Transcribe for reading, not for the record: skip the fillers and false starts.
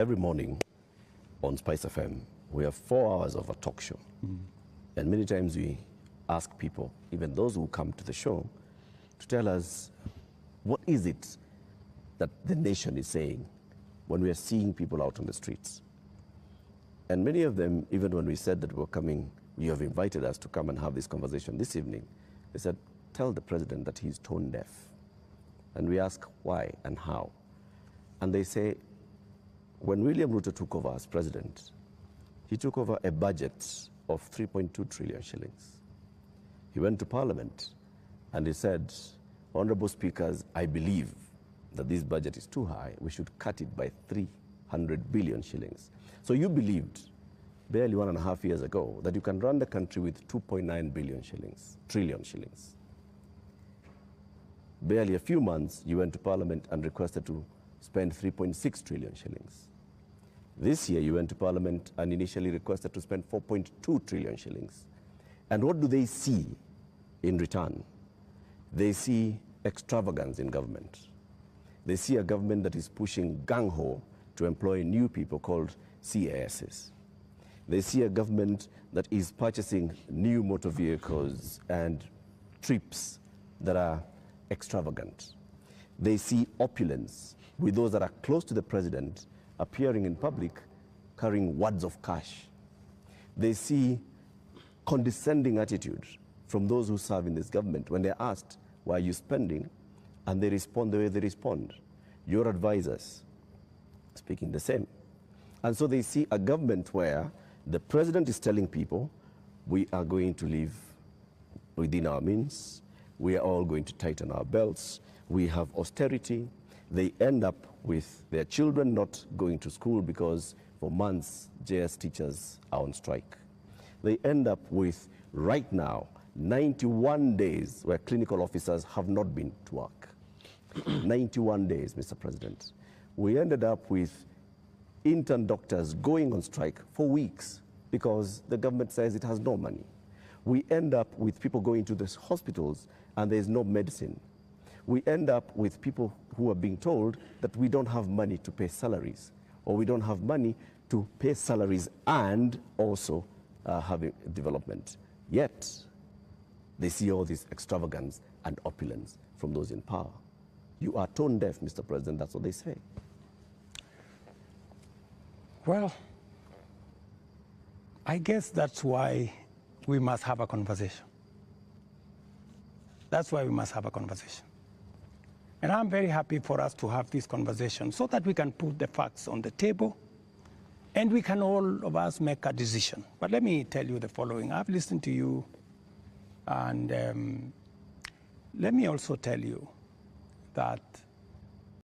Every morning on Spice FM, we have 4 hours of a talk show. And many times we ask people, even those who come to the show, to tell us what is it that the nation is saying when we are seeing people out on the streets. And many of them, even when we said that we were coming, you have invited us to come and have this conversation this evening, they said, tell the president that he's tone deaf. And we ask why and how. And they say, when William Ruto took over as president, he took over a budget of 3.2 trillion shillings. He went to Parliament and he said, Honorable Speakers, I believe that this budget is too high. We should cut it by 300 billion shillings. So you believed barely 1.5 years ago that you can run the country with 2.9 trillion shillings. Barely a few months, you went to Parliament and requested to spend 3.6 trillion shillings. This year, you went to Parliament and initially requested to spend 4.2 trillion shillings. And what do they see in return? They see extravagance in government. They see a government that is pushing gung-ho to employ new people called CASs. They see a government that is purchasing new motor vehicles and trips that are extravagant. They see opulence with those that are close to the president appearing in public carrying wads of cash. They see condescending attitude from those who serve in this government when they're asked, why are you spending? And they respond the way they respond. Your advisors speaking the same. And so they see a government where the president is telling people, we are going to live within our means. We are all going to tighten our belts. We have austerity. They end up with their children not going to school because for months JS teachers are on strike. They end up with, right now, 91 days where clinical officers have not been to work. 91 days, Mr. President. We ended up with intern doctors going on strike for weeks because the government says it has no money. We end up with people going to the hospitals and there's no medicine. We end up with people who are being told that we don't have money to pay salaries, or we don't have money to pay salaries and also having development. Yet, they see all this extravagance and opulence from those in power. You are tone deaf, Mr. President, that's what they say. Well, I guess that's why we must have a conversation. That's why we must have a conversation. And I'm very happy for us to have this conversation so that we can put the facts on the table and we can all of us make a decision. But let me tell you the following. I've listened to you, and let me also tell you that